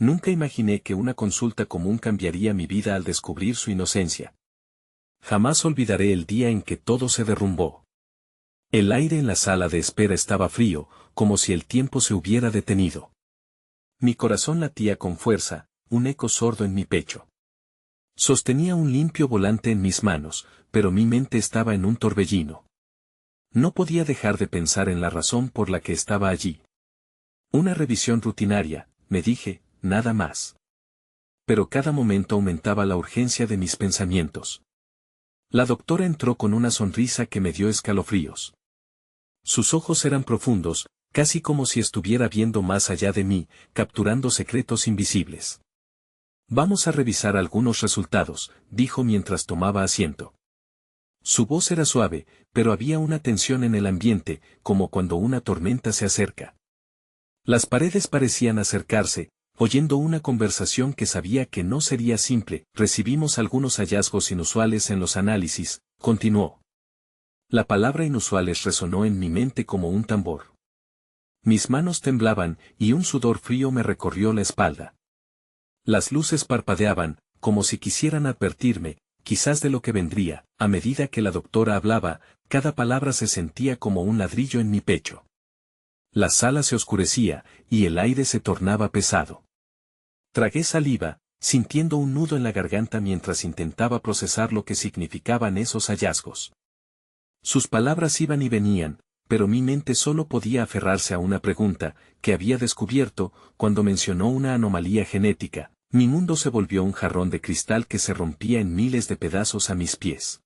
Nunca imaginé que una consulta común cambiaría mi vida al descubrir su inocencia. Jamás olvidaré el día en que todo se derrumbó. El aire en la sala de espera estaba frío, como si el tiempo se hubiera detenido. Mi corazón latía con fuerza, un eco sordo en mi pecho. Sostenía un limpio volante en mis manos, pero mi mente estaba en un torbellino. No podía dejar de pensar en la razón por la que estaba allí. Una revisión rutinaria, me dije, nada más. Pero cada momento aumentaba la urgencia de mis pensamientos. La doctora entró con una sonrisa que me dio escalofríos. Sus ojos eran profundos, casi como si estuviera viendo más allá de mí, capturando secretos invisibles. Vamos a revisar algunos resultados, dijo mientras tomaba asiento. Su voz era suave, pero había una tensión en el ambiente, como cuando una tormenta se acerca. Las paredes parecían acercarse, oyendo una conversación que sabía que no sería simple. Recibimos algunos hallazgos inusuales en los análisis, continuó. La palabra inusuales resonó en mi mente como un tambor. Mis manos temblaban, y un sudor frío me recorrió la espalda. Las luces parpadeaban, como si quisieran advertirme, quizás de lo que vendría. A medida que la doctora hablaba, cada palabra se sentía como un ladrillo en mi pecho. La sala se oscurecía, y el aire se tornaba pesado. Tragué saliva, sintiendo un nudo en la garganta mientras intentaba procesar lo que significaban esos hallazgos. Sus palabras iban y venían, pero mi mente solo podía aferrarse a una pregunta, que había descubierto. Cuando mencionó una anomalía genética, mi mundo se volvió un jarrón de cristal que se rompía en miles de pedazos a mis pies.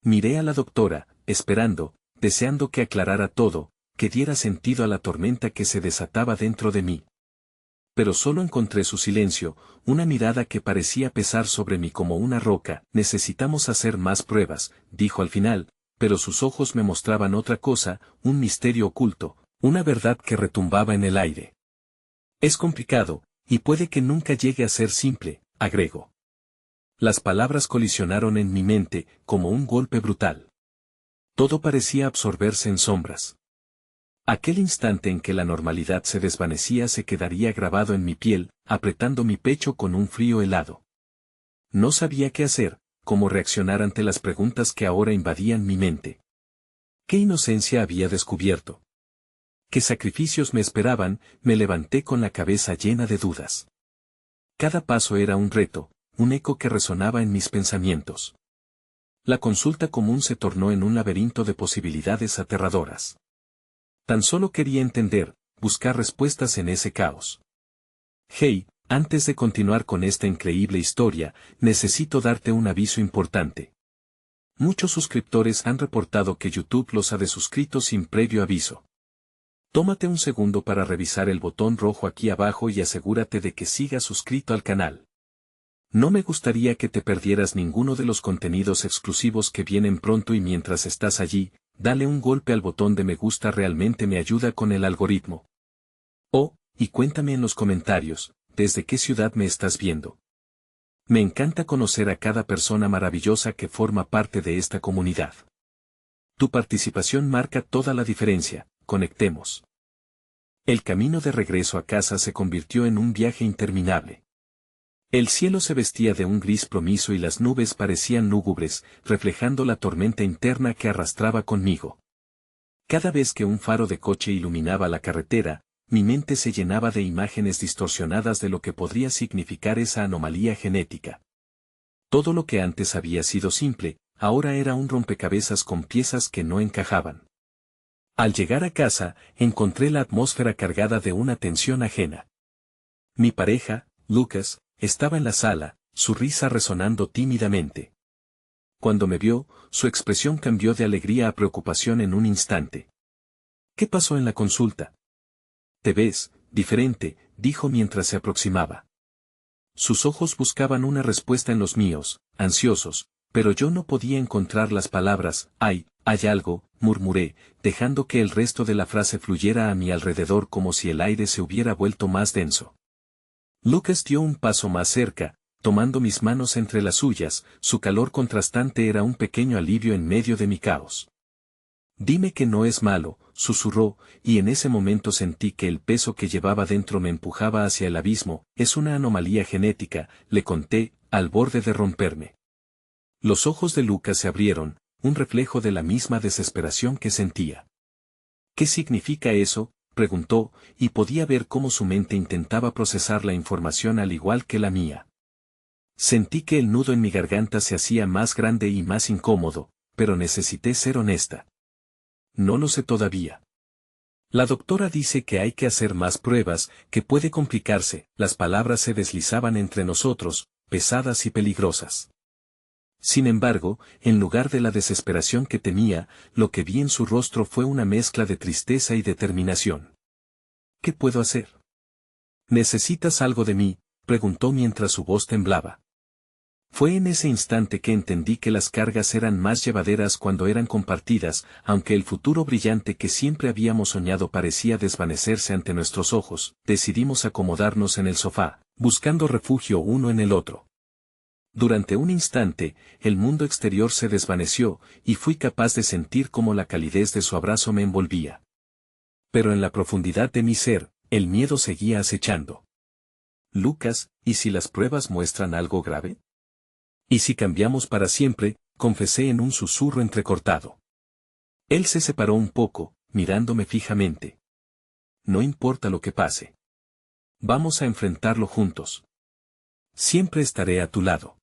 Miré a la doctora, esperando, deseando que aclarara todo, que diera sentido a la tormenta que se desataba dentro de mí. Pero solo encontré su silencio, una mirada que parecía pesar sobre mí como una roca. Necesitamos hacer más pruebas, dijo al final, pero sus ojos me mostraban otra cosa, un misterio oculto, una verdad que retumbaba en el aire. Es complicado, y puede que nunca llegue a ser simple, agregó. Las palabras colisionaron en mi mente, como un golpe brutal. Todo parecía absorberse en sombras. Aquel instante en que la normalidad se desvanecía se quedaría grabado en mi piel, apretando mi pecho con un frío helado. No sabía qué hacer, cómo reaccionar ante las preguntas que ahora invadían mi mente. ¿Qué inocencia había descubierto? ¿Qué sacrificios me esperaban? Me levanté con la cabeza llena de dudas. Cada paso era un reto, un eco que resonaba en mis pensamientos. La consulta común se tornó en un laberinto de posibilidades aterradoras. Tan solo quería entender, buscar respuestas en ese caos. Hey, antes de continuar con esta increíble historia, necesito darte un aviso importante. Muchos suscriptores han reportado que YouTube los ha desuscrito sin previo aviso. Tómate un segundo para revisar el botón rojo aquí abajo y asegúrate de que sigas suscrito al canal. No me gustaría que te perdieras ninguno de los contenidos exclusivos que vienen pronto, y mientras estás allí, dale un golpe al botón de me gusta, realmente me ayuda con el algoritmo. Oh, y cuéntame en los comentarios, ¿desde qué ciudad me estás viendo? Me encanta conocer a cada persona maravillosa que forma parte de esta comunidad. Tu participación marca toda la diferencia. Conectemos. El camino de regreso a casa se convirtió en un viaje interminable. El cielo se vestía de un gris plomizo y las nubes parecían lúgubres, reflejando la tormenta interna que arrastraba conmigo. Cada vez que un faro de coche iluminaba la carretera, mi mente se llenaba de imágenes distorsionadas de lo que podría significar esa anomalía genética. Todo lo que antes había sido simple, ahora era un rompecabezas con piezas que no encajaban. Al llegar a casa, encontré la atmósfera cargada de una tensión ajena. Mi pareja, Lucas, estaba en la sala, su risa resonando tímidamente. Cuando me vio, su expresión cambió de alegría a preocupación en un instante. ¿Qué pasó en la consulta? Te ves diferente, dijo mientras se aproximaba. Sus ojos buscaban una respuesta en los míos, ansiosos, pero yo no podía encontrar las palabras. Hay algo, murmuré, dejando que el resto de la frase fluyera a mi alrededor como si el aire se hubiera vuelto más denso. Lucas dio un paso más cerca, tomando mis manos entre las suyas. Su calor contrastante era un pequeño alivio en medio de mi caos. Dime que no es malo, susurró, y en ese momento sentí que el peso que llevaba dentro me empujaba hacia el abismo. Es una anomalía genética, le conté, al borde de romperme. Los ojos de Lucas se abrieron, un reflejo de la misma desesperación que sentía. ¿Qué significa eso?, preguntó, y podía ver cómo su mente intentaba procesar la información al igual que la mía. Sentí que el nudo en mi garganta se hacía más grande y más incómodo, pero necesité ser honesta. No lo sé todavía. La doctora dice que hay que hacer más pruebas, que puede complicarse. Las palabras se deslizaban entre nosotros, pesadas y peligrosas. Sin embargo, en lugar de la desesperación que tenía, lo que vi en su rostro fue una mezcla de tristeza y determinación. ¿Qué puedo hacer? ¿Necesitas algo de mí?, preguntó mientras su voz temblaba. Fue en ese instante que entendí que las cargas eran más llevaderas cuando eran compartidas, aunque el futuro brillante que siempre habíamos soñado parecía desvanecerse ante nuestros ojos. Decidimos acomodarnos en el sofá, buscando refugio uno en el otro. Durante un instante, el mundo exterior se desvaneció, y fui capaz de sentir cómo la calidez de su abrazo me envolvía. Pero en la profundidad de mi ser, el miedo seguía acechando. Lucas, ¿y si las pruebas muestran algo grave? ¿Y si cambiamos para siempre?, confesé en un susurro entrecortado. Él se separó un poco, mirándome fijamente. No importa lo que pase. Vamos a enfrentarlo juntos. Siempre estaré a tu lado.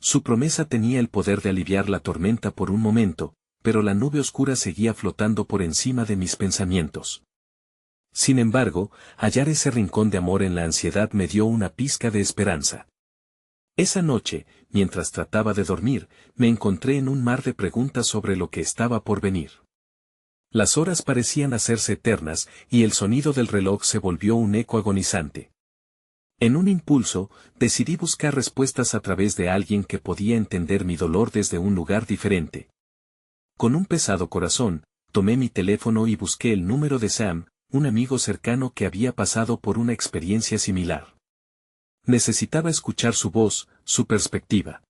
Su promesa tenía el poder de aliviar la tormenta por un momento, pero la nube oscura seguía flotando por encima de mis pensamientos. Sin embargo, hallar ese rincón de amor en la ansiedad me dio una pizca de esperanza. Esa noche, mientras trataba de dormir, me encontré en un mar de preguntas sobre lo que estaba por venir. Las horas parecían hacerse eternas, y el sonido del reloj se volvió un eco agonizante. En un impulso, decidí buscar respuestas a través de alguien que podía entender mi dolor desde un lugar diferente. Con un pesado corazón, tomé mi teléfono y busqué el número de Sam, un amigo cercano que había pasado por una experiencia similar. Necesitaba escuchar su voz, su perspectiva.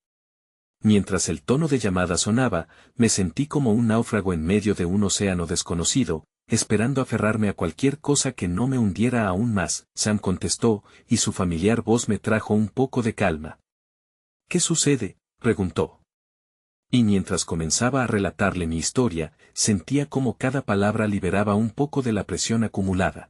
Mientras el tono de llamada sonaba, me sentí como un náufrago en medio de un océano desconocido, esperando aferrarme a cualquier cosa que no me hundiera aún más. Sam contestó, y su familiar voz me trajo un poco de calma. ¿Qué sucede?, preguntó. Y mientras comenzaba a relatarle mi historia, sentía como cada palabra liberaba un poco de la presión acumulada.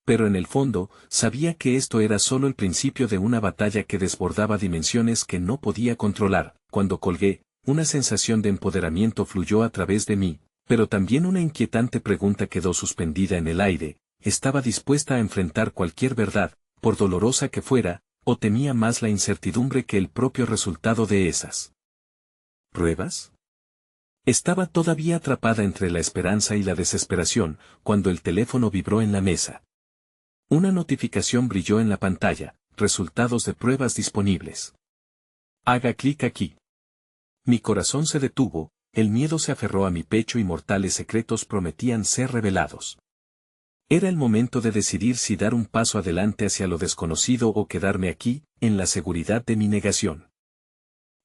Pero en el fondo, sabía que esto era solo el principio de una batalla que desbordaba dimensiones que no podía controlar. Cuando colgué, una sensación de empoderamiento fluyó a través de mí, pero también una inquietante pregunta quedó suspendida en el aire. ¿Estaba dispuesta a enfrentar cualquier verdad, por dolorosa que fuera, o temía más la incertidumbre que el propio resultado de esas pruebas? Estaba todavía atrapada entre la esperanza y la desesperación, cuando el teléfono vibró en la mesa. Una notificación brilló en la pantalla, resultados de pruebas disponibles. Haga clic aquí. Mi corazón se detuvo, el miedo se aferró a mi pecho y mortales secretos prometían ser revelados. Era el momento de decidir si dar un paso adelante hacia lo desconocido o quedarme aquí, en la seguridad de mi negación.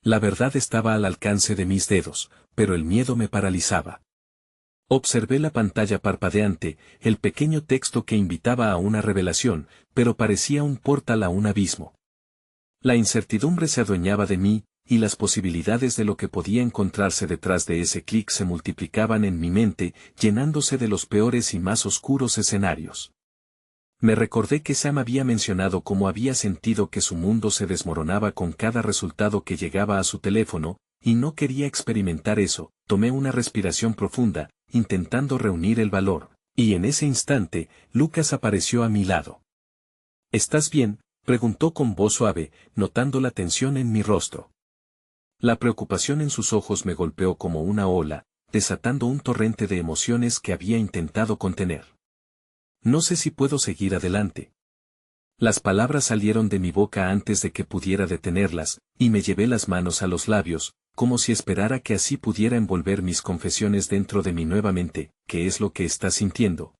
La verdad estaba al alcance de mis dedos, pero el miedo me paralizaba. Observé la pantalla parpadeante, el pequeño texto que invitaba a una revelación, pero parecía un portal a un abismo. La incertidumbre se adueñaba de mí, y las posibilidades de lo que podía encontrarse detrás de ese clic se multiplicaban en mi mente, llenándose de los peores y más oscuros escenarios. Me recordé que Sam había mencionado cómo había sentido que su mundo se desmoronaba con cada resultado que llegaba a su teléfono, y no quería experimentar eso. Tomé una respiración profunda, intentando reunir el valor, y en ese instante, Lucas apareció a mi lado. ¿Estás bien?, preguntó con voz suave, notando la tensión en mi rostro. La preocupación en sus ojos me golpeó como una ola, desatando un torrente de emociones que había intentado contener. No sé si puedo seguir adelante. Las palabras salieron de mi boca antes de que pudiera detenerlas, y me llevé las manos a los labios, como si esperara que así pudiera envolver mis confesiones dentro de mí nuevamente. ¿Qué es lo que estás sintiendo?,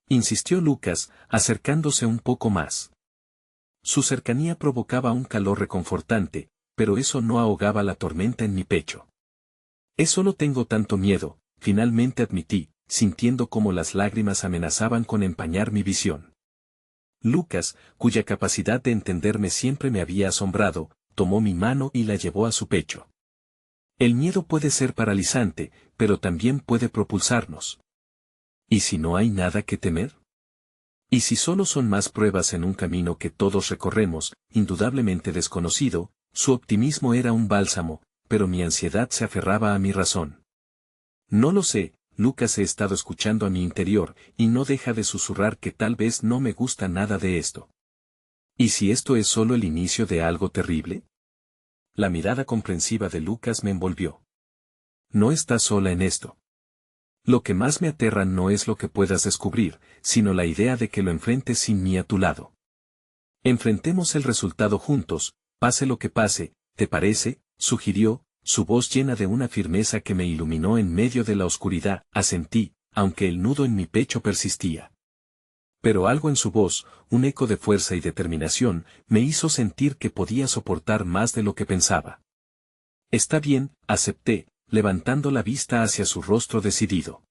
insistió Lucas, acercándose un poco más. Su cercanía provocaba un calor reconfortante, pero eso no ahogaba la tormenta en mi pecho. Solo tengo tanto miedo, finalmente admití, sintiendo cómo las lágrimas amenazaban con empañar mi visión. Lucas, cuya capacidad de entenderme siempre me había asombrado, tomó mi mano y la llevó a su pecho. El miedo puede ser paralizante, pero también puede propulsarnos. ¿Y si no hay nada que temer? ¿Y si solo son más pruebas en un camino que todos recorremos, indudablemente desconocido? Su optimismo era un bálsamo, pero mi ansiedad se aferraba a mi razón. No lo sé, Lucas, he estado escuchando a mi interior, y no deja de susurrar que tal vez no me gusta nada de esto. ¿Y si esto es solo el inicio de algo terrible? La mirada comprensiva de Lucas me envolvió. No estás sola en esto. Lo que más me aterra no es lo que puedas descubrir, sino la idea de que lo enfrentes sin mí a tu lado. Enfrentemos el resultado juntos, pase lo que pase, ¿te parece?, sugirió, su voz llena de una firmeza que me iluminó en medio de la oscuridad. Asentí, aunque el nudo en mi pecho persistía. Pero algo en su voz, un eco de fuerza y determinación, me hizo sentir que podía soportar más de lo que pensaba. Está bien, acepté, levantando la vista hacia su rostro decidido.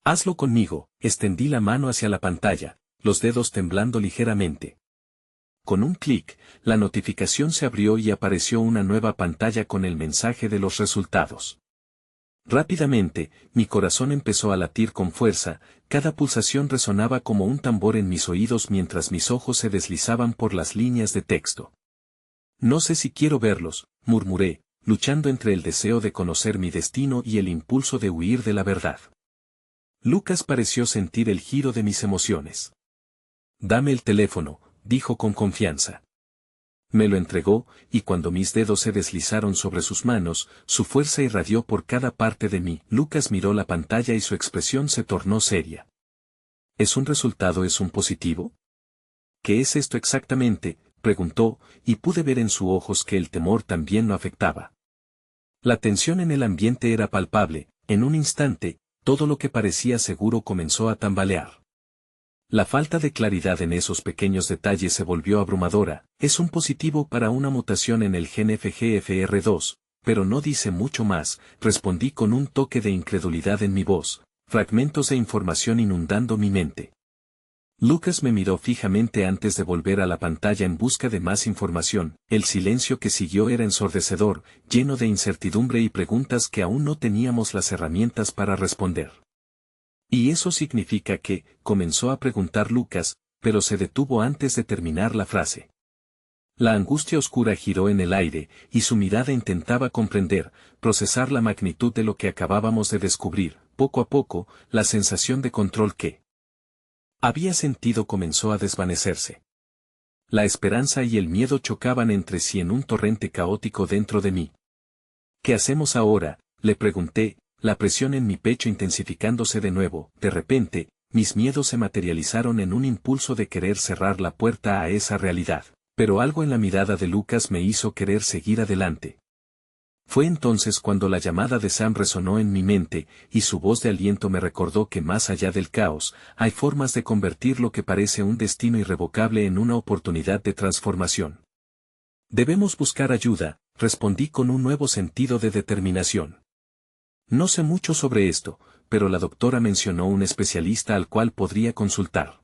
Hazlo conmigo, extendí la mano hacia la pantalla, los dedos temblando ligeramente. Con un clic, la notificación se abrió y apareció una nueva pantalla con el mensaje de los resultados. Rápidamente, mi corazón empezó a latir con fuerza, cada pulsación resonaba como un tambor en mis oídos mientras mis ojos se deslizaban por las líneas de texto. No sé si quiero verlos, murmuré, luchando entre el deseo de conocer mi destino y el impulso de huir de la verdad. Lucas pareció sentir el giro de mis emociones. Dame el teléfono, dijo con confianza. Me lo entregó, y cuando mis dedos se deslizaron sobre sus manos, su fuerza irradió por cada parte de mí. Lucas miró la pantalla y su expresión se tornó seria. ¿Es un resultado? ¿Es un positivo? ¿Qué es esto exactamente?, preguntó, y pude ver en sus ojos que el temor también lo afectaba. La tensión en el ambiente era palpable, en un instante, todo lo que parecía seguro comenzó a tambalear. La falta de claridad en esos pequeños detalles se volvió abrumadora. Es un positivo para una mutación en el gen FGFR2, pero no dice mucho más, respondí con un toque de incredulidad en mi voz, fragmentos de información inundando mi mente. Lucas me miró fijamente antes de volver a la pantalla en busca de más información. El silencio que siguió era ensordecedor, lleno de incertidumbre y preguntas que aún no teníamos las herramientas para responder. ¿Y eso significa que?, comenzó a preguntar Lucas, pero se detuvo antes de terminar la frase. La angustia oscura giró en el aire, y su mirada intentaba comprender, procesar la magnitud de lo que acabábamos de descubrir. Poco a poco, la sensación de control que había sentido comenzó a desvanecerse. La esperanza y el miedo chocaban entre sí en un torrente caótico dentro de mí. ¿Qué hacemos ahora?, le pregunté, la presión en mi pecho intensificándose de nuevo. De repente, mis miedos se materializaron en un impulso de querer cerrar la puerta a esa realidad, pero algo en la mirada de Lucas me hizo querer seguir adelante. Fue entonces cuando la llamada de Sam resonó en mi mente, y su voz de aliento me recordó que más allá del caos, hay formas de convertir lo que parece un destino irrevocable en una oportunidad de transformación. Debemos buscar ayuda, respondí con un nuevo sentido de determinación. No sé mucho sobre esto, pero la doctora mencionó un especialista al cual podría consultar.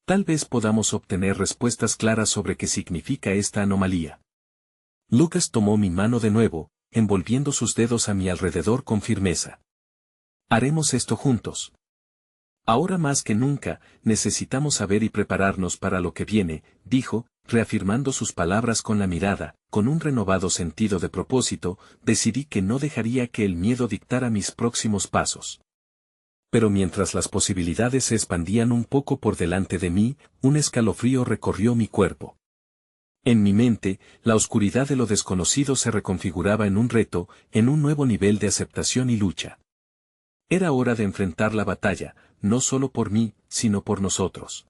Tal vez podamos obtener respuestas claras sobre qué significa esta anomalía. Lucas tomó mi mano de nuevo, envolviendo sus dedos a mi alrededor con firmeza. Haremos esto juntos. Ahora más que nunca, necesitamos saber y prepararnos para lo que viene, dijo, reafirmando sus palabras con la mirada. Con un renovado sentido de propósito, decidí que no dejaría que el miedo dictara mis próximos pasos. Pero mientras las posibilidades se expandían un poco por delante de mí, un escalofrío recorrió mi cuerpo. En mi mente, la oscuridad de lo desconocido se reconfiguraba en un reto, en un nuevo nivel de aceptación y lucha. Era hora de enfrentar la batalla, no solo por mí, sino por nosotros.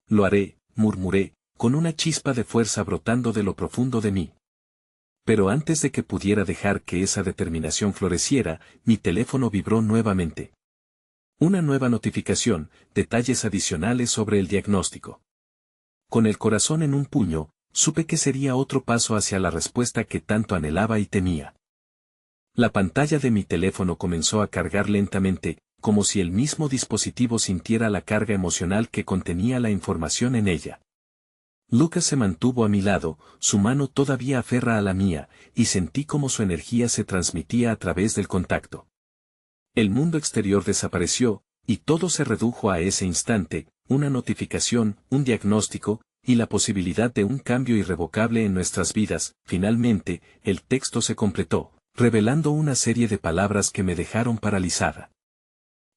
Lo haré, murmuré, con una chispa de fuerza brotando de lo profundo de mí. Pero antes de que pudiera dejar que esa determinación floreciera, mi teléfono vibró nuevamente. Una nueva notificación, detalles adicionales sobre el diagnóstico. Con el corazón en un puño, supe que sería otro paso hacia la respuesta que tanto anhelaba y temía. La pantalla de mi teléfono comenzó a cargar lentamente, como si el mismo dispositivo sintiera la carga emocional que contenía la información en ella. Lucas se mantuvo a mi lado, su mano todavía aferra a la mía, y sentí como su energía se transmitía a través del contacto. El mundo exterior desapareció, y todo se redujo a ese instante, una notificación, un diagnóstico, y la posibilidad de un cambio irrevocable en nuestras vidas. Finalmente, el texto se completó, revelando una serie de palabras que me dejaron paralizada.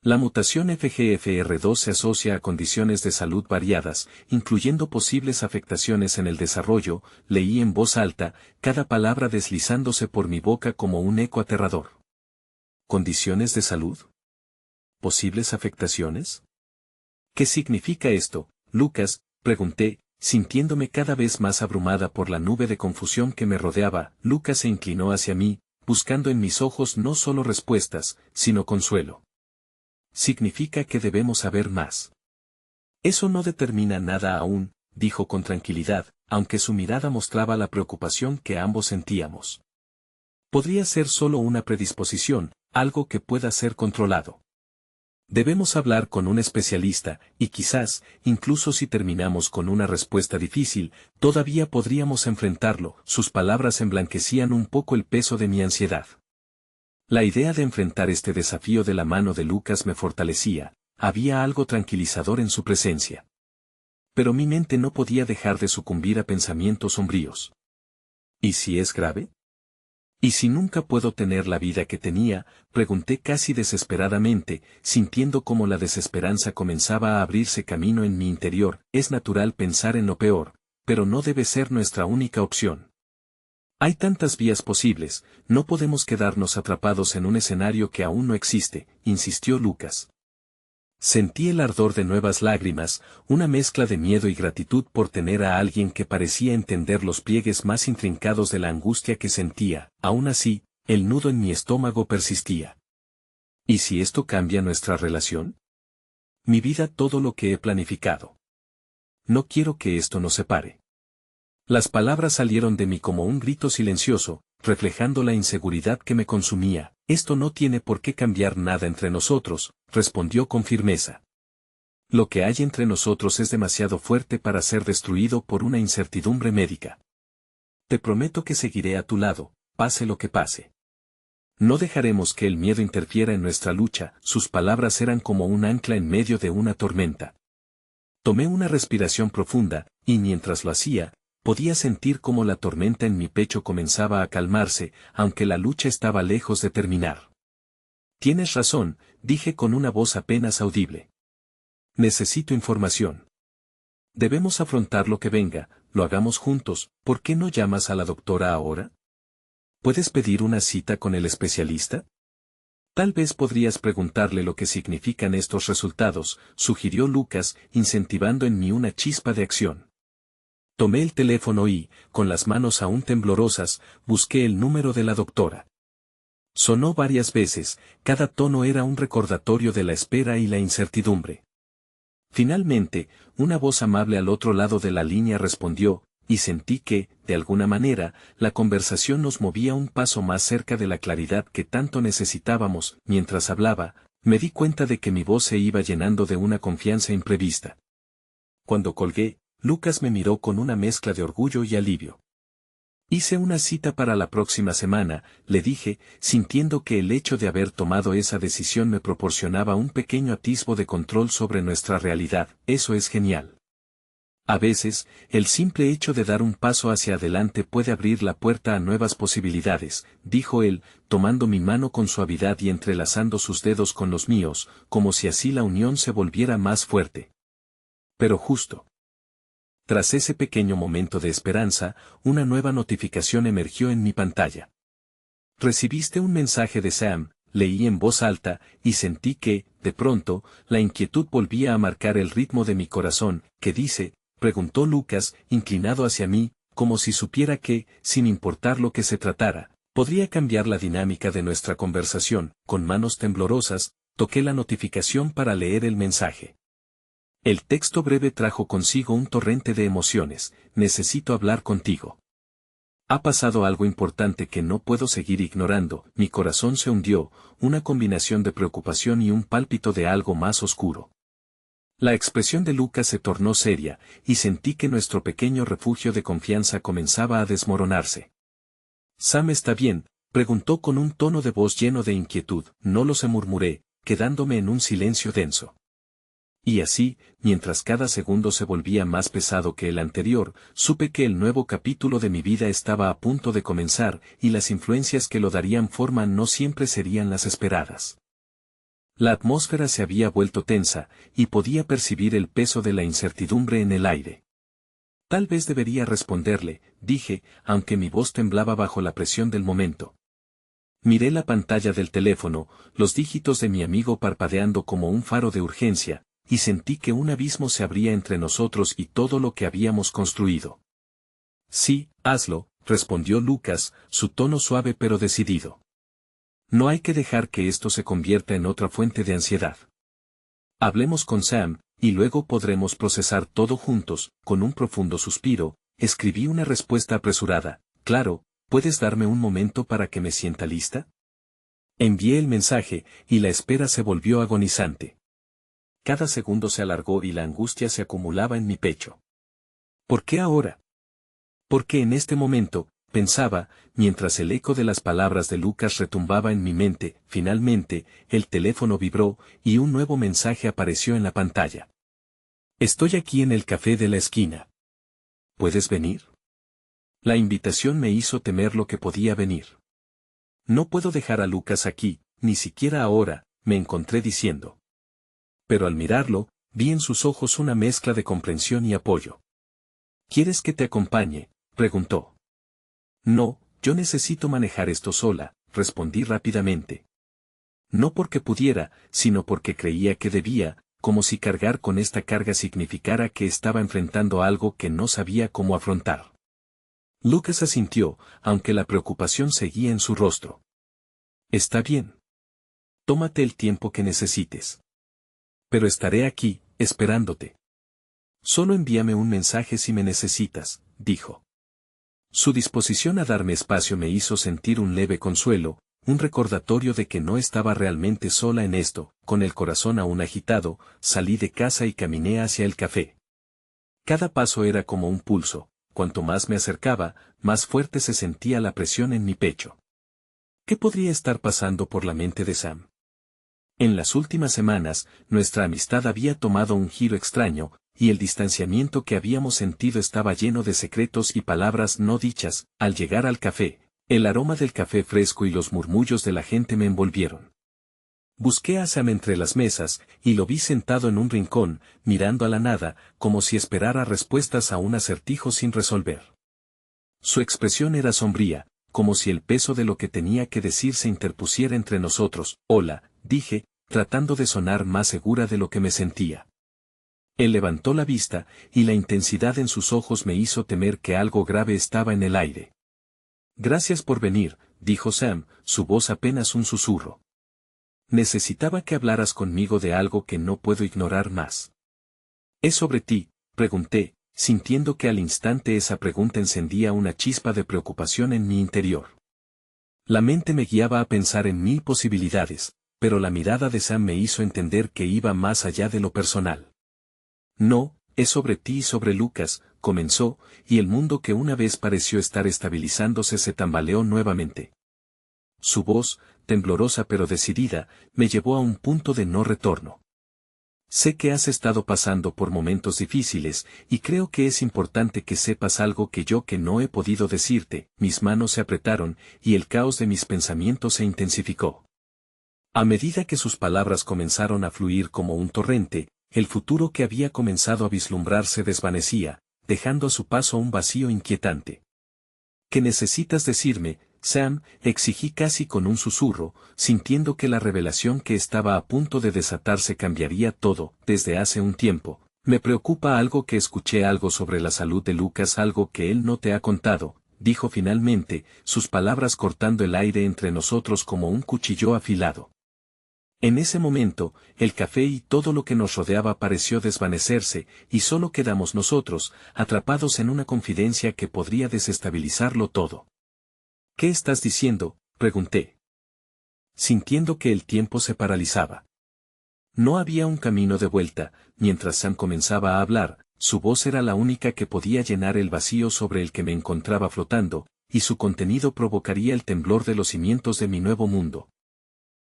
La mutación FGFR2 se asocia a condiciones de salud variadas, incluyendo posibles afectaciones en el desarrollo, leí en voz alta, cada palabra deslizándose por mi boca como un eco aterrador. ¿Condiciones de salud? ¿Posibles afectaciones? ¿Qué significa esto, Lucas?, pregunté, sintiéndome cada vez más abrumada por la nube de confusión que me rodeaba. Lucas se inclinó hacia mí, buscando en mis ojos no solo respuestas, sino consuelo. Significa que debemos saber más. Eso no determina nada aún, dijo con tranquilidad, aunque su mirada mostraba la preocupación que ambos sentíamos. Podría ser solo una predisposición, algo que pueda ser controlado. Debemos hablar con un especialista, y quizás, incluso si terminamos con una respuesta difícil, todavía podríamos enfrentarlo. Sus palabras emblanquecían un poco el peso de mi ansiedad. La idea de enfrentar este desafío de la mano de Lucas me fortalecía, había algo tranquilizador en su presencia. Pero mi mente no podía dejar de sucumbir a pensamientos sombríos. ¿Y si es grave? ¿Y si nunca puedo tener la vida que tenía?, pregunté casi desesperadamente, sintiendo cómo la desesperanza comenzaba a abrirse camino en mi interior. Es natural pensar en lo peor, pero no debe ser nuestra única opción. Hay tantas vías posibles, no podemos quedarnos atrapados en un escenario que aún no existe, insistió Lucas. Sentí el ardor de nuevas lágrimas, una mezcla de miedo y gratitud por tener a alguien que parecía entender los pliegues más intrincados de la angustia que sentía. Aún así, el nudo en mi estómago persistía. ¿Y si esto cambia nuestra relación? Mi vida, todo lo que he planificado. No quiero que esto nos separe. Las palabras salieron de mí como un grito silencioso, reflejando la inseguridad que me consumía. Esto no tiene por qué cambiar nada entre nosotros, respondió con firmeza. Lo que hay entre nosotros es demasiado fuerte para ser destruido por una incertidumbre médica. Te prometo que seguiré a tu lado, pase lo que pase. No dejaremos que el miedo interfiera en nuestra lucha. Sus palabras eran como un ancla en medio de una tormenta. Tomé una respiración profunda, y mientras lo hacía, podía sentir cómo la tormenta en mi pecho comenzaba a calmarse, aunque la lucha estaba lejos de terminar. Tienes razón, dije con una voz apenas audible. Necesito información. Debemos afrontar lo que venga, lo hagamos juntos. ¿Por qué no llamas a la doctora ahora? ¿Puedes pedir una cita con el especialista? Tal vez podrías preguntarle lo que significan estos resultados, sugirió Lucas, incentivando en mí una chispa de acción. Tomé el teléfono y, con las manos aún temblorosas, busqué el número de la doctora. Sonó varias veces, cada tono era un recordatorio de la espera y la incertidumbre. Finalmente, una voz amable al otro lado de la línea respondió, y sentí que, de alguna manera, la conversación nos movía un paso más cerca de la claridad que tanto necesitábamos. Mientras hablaba, me di cuenta de que mi voz se iba llenando de una confianza imprevista. Cuando colgué, Lucas me miró con una mezcla de orgullo y alivio. Hice una cita para la próxima semana, le dije, sintiendo que el hecho de haber tomado esa decisión me proporcionaba un pequeño atisbo de control sobre nuestra realidad. Eso es genial. A veces, el simple hecho de dar un paso hacia adelante puede abrir la puerta a nuevas posibilidades, dijo él, tomando mi mano con suavidad y entrelazando sus dedos con los míos, como si así la unión se volviera más fuerte. Pero justo. Tras ese pequeño momento de esperanza, una nueva notificación emergió en mi pantalla. Recibiste un mensaje de Sam, leí en voz alta, y sentí que, de pronto, la inquietud volvía a marcar el ritmo de mi corazón. ¿Qué dice?, preguntó Lucas, inclinado hacia mí, como si supiera que, sin importar lo que se tratara, podría cambiar la dinámica de nuestra conversación. Con manos temblorosas, toqué la notificación para leer el mensaje. El texto breve trajo consigo un torrente de emociones. Necesito hablar contigo. Ha pasado algo importante que no puedo seguir ignorando. Mi corazón se hundió, una combinación de preocupación y un pálpito de algo más oscuro. La expresión de Lucas se tornó seria, y sentí que nuestro pequeño refugio de confianza comenzaba a desmoronarse. «¿Sam está bien?», preguntó con un tono de voz lleno de inquietud. «No lo sé», murmuré, quedándome en un silencio denso. Y así, mientras cada segundo se volvía más pesado que el anterior, supe que el nuevo capítulo de mi vida estaba a punto de comenzar, y las influencias que lo darían forma no siempre serían las esperadas. La atmósfera se había vuelto tensa, y podía percibir el peso de la incertidumbre en el aire. Tal vez debería responderle, dije, aunque mi voz temblaba bajo la presión del momento. Miré la pantalla del teléfono, los dígitos de mi amigo parpadeando como un faro de urgencia, y sentí que un abismo se abría entre nosotros y todo lo que habíamos construido. «Sí, hazlo», respondió Lucas, su tono suave pero decidido. «No hay que dejar que esto se convierta en otra fuente de ansiedad. Hablemos con Sam, y luego podremos procesar todo juntos». Con un profundo suspiro, escribí una respuesta apresurada. «Claro, ¿puedes darme un momento para que me sienta lista?». Envié el mensaje, y la espera se volvió agonizante. Cada segundo se alargó y la angustia se acumulaba en mi pecho. ¿Por qué ahora? Porque en este momento, pensaba, mientras el eco de las palabras de Lucas retumbaba en mi mente. Finalmente, el teléfono vibró, y un nuevo mensaje apareció en la pantalla. «Estoy aquí en el café de la esquina. ¿Puedes venir?». La invitación me hizo temer lo que podía venir. «No puedo dejar a Lucas aquí, ni siquiera ahora», me encontré diciendo. Pero al mirarlo, vi en sus ojos una mezcla de comprensión y apoyo. «¿Quieres que te acompañe?», preguntó. «No, yo necesito manejar esto sola», respondí rápidamente. No porque pudiera, sino porque creía que debía, como si cargar con esta carga significara que estaba enfrentando algo que no sabía cómo afrontar. Lucas asintió, aunque la preocupación seguía en su rostro. «Está bien. Tómate el tiempo que necesites. Pero estaré aquí, esperándote. Solo envíame un mensaje si me necesitas», dijo. Su disposición a darme espacio me hizo sentir un leve consuelo, un recordatorio de que no estaba realmente sola en esto. Con el corazón aún agitado, salí de casa y caminé hacia el café. Cada paso era como un pulso, cuanto más me acercaba, más fuerte se sentía la presión en mi pecho. ¿Qué podría estar pasando por la mente de Sam? En las últimas semanas, nuestra amistad había tomado un giro extraño, y el distanciamiento que habíamos sentido estaba lleno de secretos y palabras no dichas. Al llegar al café, el aroma del café fresco y los murmullos de la gente me envolvieron. Busqué a Sam entre las mesas, y lo vi sentado en un rincón, mirando a la nada, como si esperara respuestas a un acertijo sin resolver. Su expresión era sombría, como si el peso de lo que tenía que decir se interpusiera entre nosotros. «Hola», dije, tratando de sonar más segura de lo que me sentía. Él levantó la vista, y la intensidad en sus ojos me hizo temer que algo grave estaba en el aire. «Gracias por venir», dijo Sam, su voz apenas un susurro. «Necesitaba que hablaras conmigo de algo que no puedo ignorar más». «¿Es sobre ti?», pregunté, sintiendo que al instante esa pregunta encendía una chispa de preocupación en mi interior. La mente me guiaba a pensar en 1000 posibilidades, pero la mirada de Sam me hizo entender que iba más allá de lo personal. «No, es sobre ti y sobre Lucas», comenzó, y el mundo que una vez pareció estar estabilizándose se tambaleó nuevamente. Su voz, temblorosa pero decidida, me llevó a un punto de no retorno. «Sé que has estado pasando por momentos difíciles, y creo que es importante que sepas algo que no he podido decirte». Mis manos se apretaron, y el caos de mis pensamientos se intensificó. A medida que sus palabras comenzaron a fluir como un torrente, el futuro que había comenzado a vislumbrar se desvanecía, dejando a su paso un vacío inquietante. «¿Qué necesitas decirme, Sam?», exigí casi con un susurro, sintiendo que la revelación que estaba a punto de desatarse cambiaría todo. «Desde hace un tiempo, me preocupa algo que escuché, algo sobre la salud de Lucas, algo que él no te ha contado», dijo finalmente, sus palabras cortando el aire entre nosotros como un cuchillo afilado. En ese momento, el café y todo lo que nos rodeaba pareció desvanecerse, y solo quedamos nosotros, atrapados en una confidencia que podría desestabilizarlo todo. ¿Qué estás diciendo?, pregunté, sintiendo que el tiempo se paralizaba. No había un camino de vuelta. Mientras Sam comenzaba a hablar, su voz era la única que podía llenar el vacío sobre el que me encontraba flotando, y su contenido provocaría el temblor de los cimientos de mi nuevo mundo.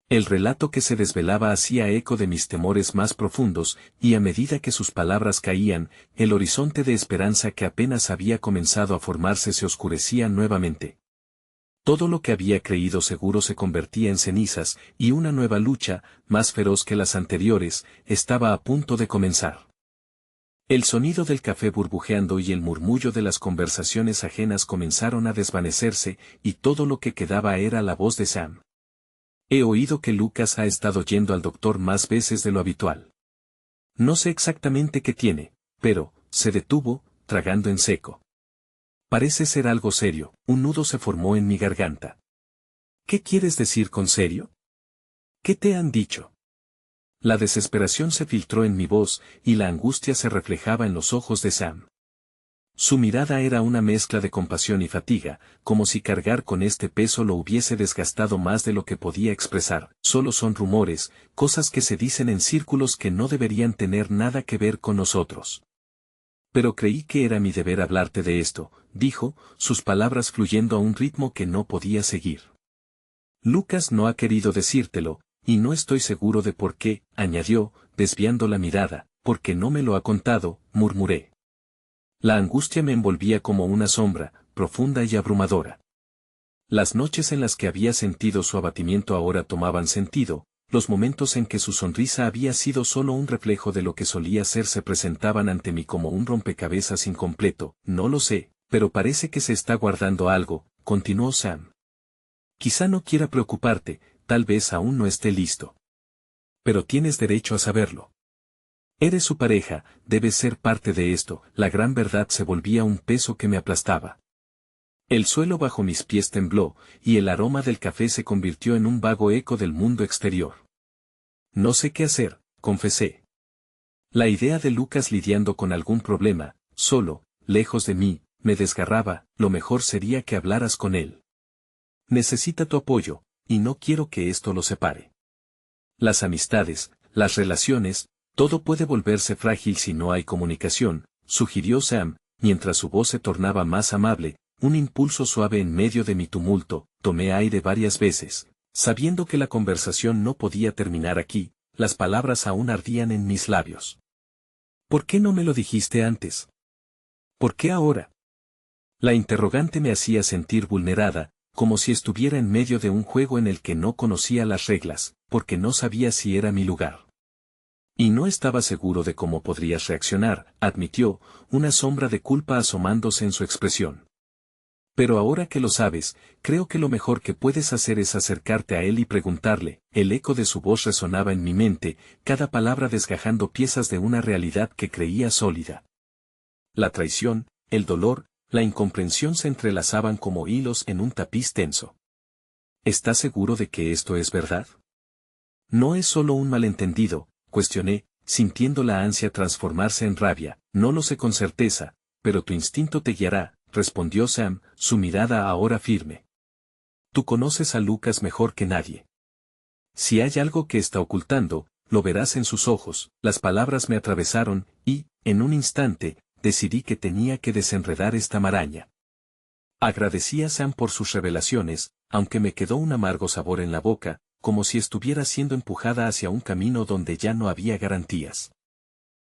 El relato que se desvelaba hacía eco de mis temores más profundos, y a medida que sus palabras caían, el horizonte de esperanza que apenas había comenzado a formarse se oscurecía nuevamente. Todo lo que había creído seguro se convertía en cenizas, y una nueva lucha, más feroz que las anteriores, estaba a punto de comenzar. El sonido del café burbujeando y el murmullo de las conversaciones ajenas comenzaron a desvanecerse, y todo lo que quedaba era la voz de Sam. He oído que Lucas ha estado yendo al doctor más veces de lo habitual. No sé exactamente qué tiene, pero, se detuvo, tragando en seco. Parece ser algo serio. Un nudo se formó en mi garganta. ¿Qué quieres decir con serio? ¿Qué te han dicho? La desesperación se filtró en mi voz, y la angustia se reflejaba en los ojos de Sam. Su mirada era una mezcla de compasión y fatiga, como si cargar con este peso lo hubiese desgastado más de lo que podía expresar. Solo son rumores, cosas que se dicen en círculos que no deberían tener nada que ver con nosotros. Pero creí que era mi deber hablarte de esto, dijo, sus palabras fluyendo a un ritmo que no podía seguir. Lucas no ha querido decírtelo, y no estoy seguro de por qué, añadió, desviando la mirada, porque no me lo ha contado, murmuré. La angustia me envolvía como una sombra, profunda y abrumadora. Las noches en las que había sentido su abatimiento ahora tomaban sentido. Los momentos en que su sonrisa había sido solo un reflejo de lo que solía ser se presentaban ante mí como un rompecabezas incompleto. No lo sé, pero parece que se está guardando algo, continuó Sam. Quizá no quiera preocuparte, tal vez aún no esté listo. Pero tienes derecho a saberlo. Eres su pareja, debes ser parte de esto. La gran verdad se volvía un peso que me aplastaba. El suelo bajo mis pies tembló, y el aroma del café se convirtió en un vago eco del mundo exterior. No sé qué hacer, confesé. La idea de Lucas lidiando con algún problema, solo, lejos de mí, me desgarraba. Lo mejor sería que hablaras con él. Necesita tu apoyo, y no quiero que esto lo separe. Las amistades, las relaciones, todo puede volverse frágil si no hay comunicación, sugirió Sam, mientras su voz se tornaba más amable. Un impulso suave en medio de mi tumulto. Tomé aire varias veces, sabiendo que la conversación no podía terminar aquí. Las palabras aún ardían en mis labios. ¿Por qué no me lo dijiste antes? ¿Por qué ahora? La interrogante me hacía sentir vulnerada, como si estuviera en medio de un juego en el que no conocía las reglas, porque no sabía si era mi lugar. Y no estaba seguro de cómo podrías reaccionar, admitió, una sombra de culpa asomándose en su expresión. Pero ahora que lo sabes, creo que lo mejor que puedes hacer es acercarte a él y preguntarle. El eco de su voz resonaba en mi mente, cada palabra desgajando piezas de una realidad que creía sólida. La traición, el dolor, la incomprensión se entrelazaban como hilos en un tapiz tenso. ¿Estás seguro de que esto es verdad? No es solo un malentendido, cuestioné, sintiendo la ansia transformarse en rabia. No lo sé con certeza, pero tu instinto te guiará, respondió Sam, su mirada ahora firme. Tú conoces a Lucas mejor que nadie. Si hay algo que está ocultando, lo verás en sus ojos. Las palabras me atravesaron, y, en un instante, decidí que tenía que desenredar esta maraña. Agradecí a Sam por sus revelaciones, aunque me quedó un amargo sabor en la boca, como si estuviera siendo empujada hacia un camino donde ya no había garantías.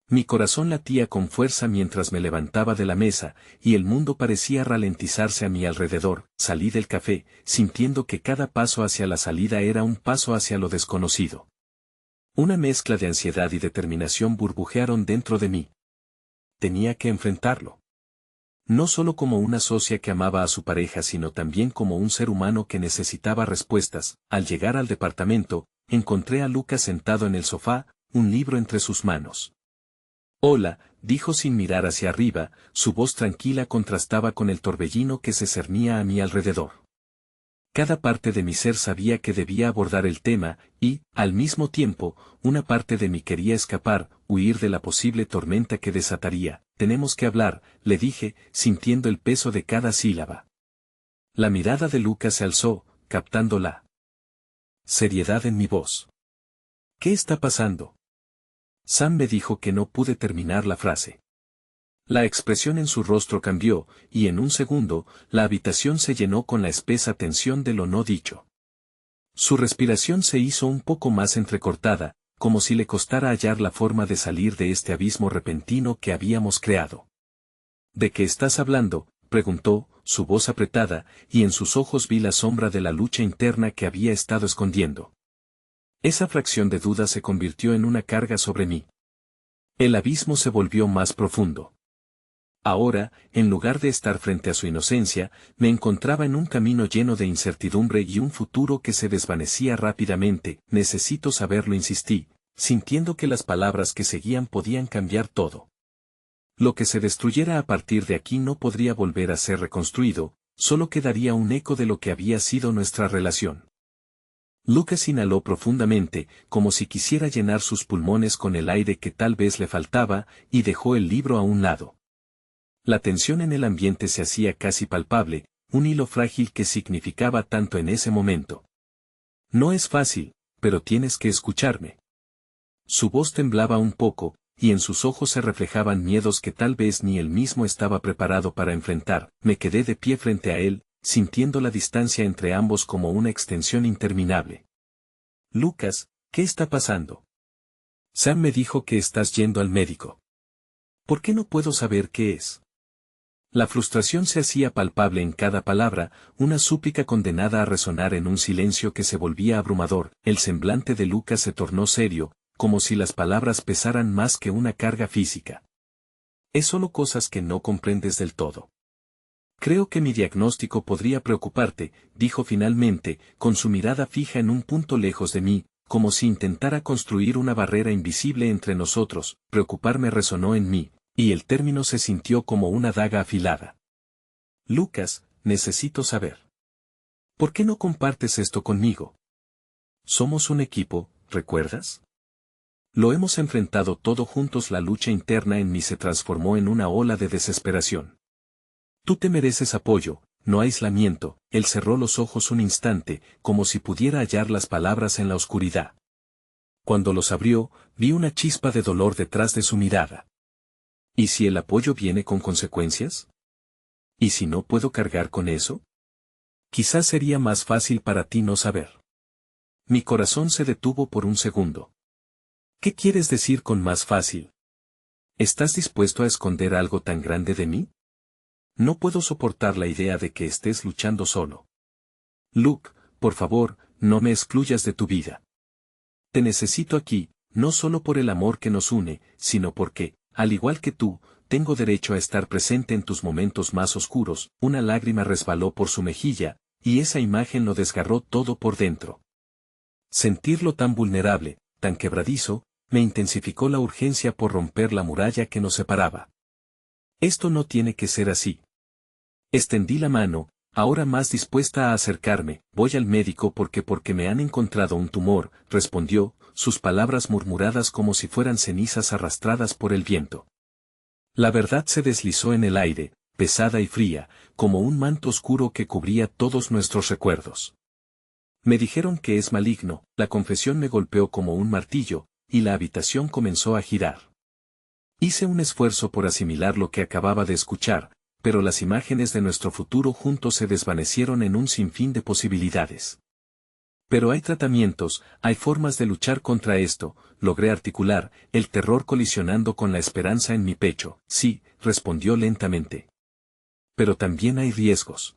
Mi corazón latía con fuerza mientras me levantaba de la mesa, y el mundo parecía ralentizarse a mi alrededor. Salí del café, sintiendo que cada paso hacia la salida era un paso hacia lo desconocido. Una mezcla de ansiedad y determinación burbujearon dentro de mí. Tenía que enfrentarlo. No solo como una socia que amaba a su pareja, sino también como un ser humano que necesitaba respuestas. Al llegar al departamento, encontré a Lucas sentado en el sofá, un libro entre sus manos. Hola, dijo sin mirar hacia arriba, su voz tranquila contrastaba con el torbellino que se cernía a mi alrededor. Cada parte de mi ser sabía que debía abordar el tema, y, al mismo tiempo, una parte de mí quería escapar, huir de la posible tormenta que desataría. Tenemos que hablar, le dije, sintiendo el peso de cada sílaba. La mirada de Lucas se alzó, captando la seriedad en mi voz. ¿Qué está pasando? Sam me dijo que no pude terminar la frase. La expresión en su rostro cambió, y en un segundo, la habitación se llenó con la espesa tensión de lo no dicho. Su respiración se hizo un poco más entrecortada, como si le costara hallar la forma de salir de este abismo repentino que habíamos creado. ¿De qué estás hablando?, preguntó, su voz apretada, y en sus ojos vi la sombra de la lucha interna que había estado escondiendo. Esa fracción de duda se convirtió en una carga sobre mí. El abismo se volvió más profundo. Ahora, en lugar de estar frente a su inocencia, me encontraba en un camino lleno de incertidumbre y un futuro que se desvanecía rápidamente. Necesito saberlo, insistí, sintiendo que las palabras que seguían podían cambiar todo. Lo que se destruyera a partir de aquí no podría volver a ser reconstruido, solo quedaría un eco de lo que había sido nuestra relación. Lucas inhaló profundamente, como si quisiera llenar sus pulmones con el aire que tal vez le faltaba, y dejó el libro a un lado. La tensión en el ambiente se hacía casi palpable, un hilo frágil que significaba tanto en ese momento. No es fácil, pero tienes que escucharme. Su voz temblaba un poco, y en sus ojos se reflejaban miedos que tal vez ni él mismo estaba preparado para enfrentar. Me quedé de pie frente a él, sintiendo la distancia entre ambos como una extensión interminable. Lucas, ¿qué está pasando? Sam me dijo que estás yendo al médico. ¿Por qué no puedo saber qué es? La frustración se hacía palpable en cada palabra, una súplica condenada a resonar en un silencio que se volvía abrumador. El semblante de Lucas se tornó serio, como si las palabras pesaran más que una carga física. Es solo cosas que no comprendes del todo. Creo que mi diagnóstico podría preocuparte, dijo finalmente, con su mirada fija en un punto lejos de mí, como si intentara construir una barrera invisible entre nosotros. Preocuparme resonó en mí, y el término se sintió como una daga afilada. Lucas, necesito saber. ¿Por qué no compartes esto conmigo? Somos un equipo, ¿recuerdas? Lo hemos enfrentado todo juntos. La lucha interna en mí se transformó en una ola de desesperación. Tú te mereces apoyo, no aislamiento. Él cerró los ojos un instante, como si pudiera hallar las palabras en la oscuridad. Cuando los abrió, vi una chispa de dolor detrás de su mirada. ¿Y si el apoyo viene con consecuencias? ¿Y si no puedo cargar con eso? Quizás sería más fácil para ti no saber. Mi corazón se detuvo por un segundo. ¿Qué quieres decir con más fácil? ¿Estás dispuesto a esconder algo tan grande de mí? No puedo soportar la idea de que estés luchando solo. Luke, por favor, no me excluyas de tu vida. Te necesito aquí, no solo por el amor que nos une, sino porque, al igual que tú, tengo derecho a estar presente en tus momentos más oscuros. Una lágrima resbaló por su mejilla, y esa imagen lo desgarró todo por dentro. Sentirlo tan vulnerable, tan quebradizo, me intensificó la urgencia por romper la muralla que nos separaba. Esto no tiene que ser así. Extendí la mano, ahora más dispuesta a acercarme. Voy al médico porque me han encontrado un tumor, respondió, sus palabras murmuradas como si fueran cenizas arrastradas por el viento. La verdad se deslizó en el aire, pesada y fría, como un manto oscuro que cubría todos nuestros recuerdos. Me dijeron que es maligno. La confesión me golpeó como un martillo, y la habitación comenzó a girar. Hice un esfuerzo por asimilar lo que acababa de escuchar, pero las imágenes de nuestro futuro juntos se desvanecieron en un sinfín de posibilidades. Pero hay tratamientos, hay formas de luchar contra esto. Logré articular, el terror colisionando con la esperanza en mi pecho. Sí, respondió lentamente. Pero también hay riesgos.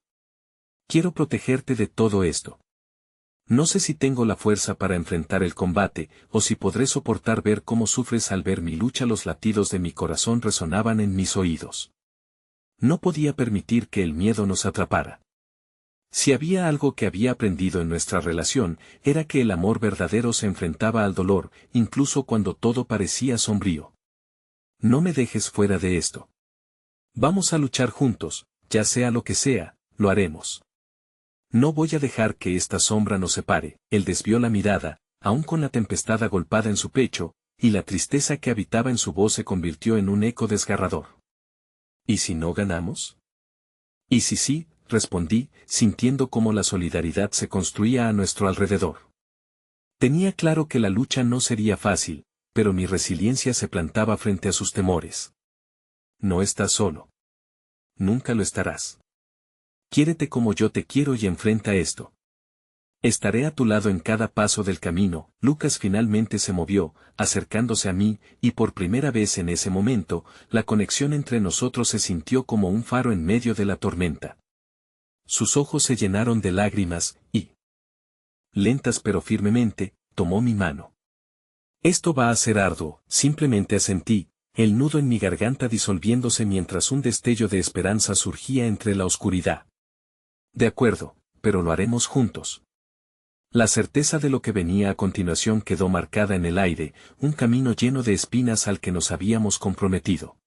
Quiero protegerte de todo esto. No sé si tengo la fuerza para enfrentar el combate, o si podré soportar ver cómo sufres al ver mi lucha. Los latidos de mi corazón resonaban en mis oídos. No podía permitir que el miedo nos atrapara. Si había algo que había aprendido en nuestra relación, era que el amor verdadero se enfrentaba al dolor, incluso cuando todo parecía sombrío. No me dejes fuera de esto. Vamos a luchar juntos, ya sea lo que sea, lo haremos. No voy a dejar que esta sombra nos separe. Él desvió la mirada, aún con la tempestad agolpada en su pecho, y la tristeza que habitaba en su voz se convirtió en un eco desgarrador. ¿Y si no ganamos? ¿Y si sí? Respondí, sintiendo cómo la solidaridad se construía a nuestro alrededor. Tenía claro que la lucha no sería fácil, pero mi resiliencia se plantaba frente a sus temores. No estás solo. Nunca lo estarás. Quiérete como yo te quiero y enfrenta esto. Estaré a tu lado en cada paso del camino. Lucas finalmente se movió, acercándose a mí, y por primera vez en ese momento, la conexión entre nosotros se sintió como un faro en medio de la tormenta. Sus ojos se llenaron de lágrimas, y, lentas pero firmemente, tomó mi mano. Esto va a ser arduo, simplemente asentí, el nudo en mi garganta disolviéndose mientras un destello de esperanza surgía entre la oscuridad. De acuerdo, pero lo haremos juntos. La certeza de lo que venía a continuación quedó marcada en el aire, un camino lleno de espinas al que nos habíamos comprometido.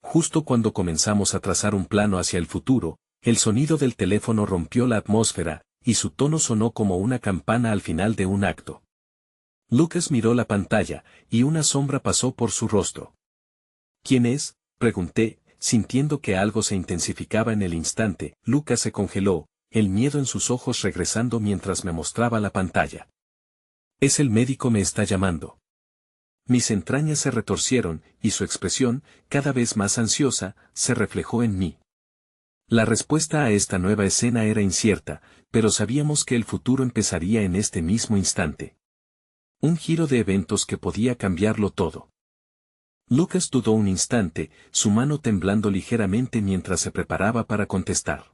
Justo cuando comenzamos a trazar un plano hacia el futuro, el sonido del teléfono rompió la atmósfera, y su tono sonó como una campana al final de un acto. Lucas miró la pantalla, y una sombra pasó por su rostro. ¿Quién es?, pregunté, sintiendo que algo se intensificaba en el instante. Lucas se congeló, el miedo en sus ojos regresando mientras me mostraba la pantalla. Es el médico, me está llamando. Mis entrañas se retorcieron, y su expresión, cada vez más ansiosa, se reflejó en mí. La respuesta a esta nueva escena era incierta, pero sabíamos que el futuro empezaría en este mismo instante. Un giro de eventos que podía cambiarlo todo. Lucas dudó un instante, su mano temblando ligeramente mientras se preparaba para contestar.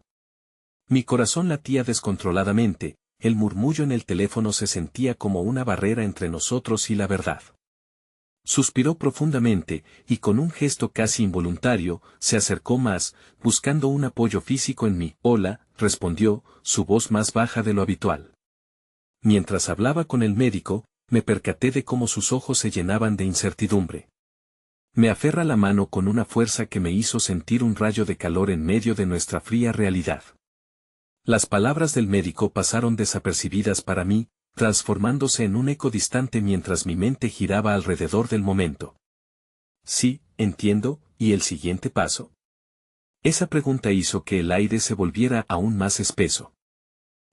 Mi corazón latía descontroladamente, el murmullo en el teléfono se sentía como una barrera entre nosotros y la verdad. Suspiró profundamente, y con un gesto casi involuntario, se acercó más, buscando un apoyo físico en mí. Hola, respondió, su voz más baja de lo habitual. Mientras hablaba con el médico, me percaté de cómo sus ojos se llenaban de incertidumbre. Me aferra la mano con una fuerza que me hizo sentir un rayo de calor en medio de nuestra fría realidad. Las palabras del médico pasaron desapercibidas para mí, transformándose en un eco distante mientras mi mente giraba alrededor del momento. Sí, entiendo, ¿y el siguiente paso? Esa pregunta hizo que el aire se volviera aún más espeso.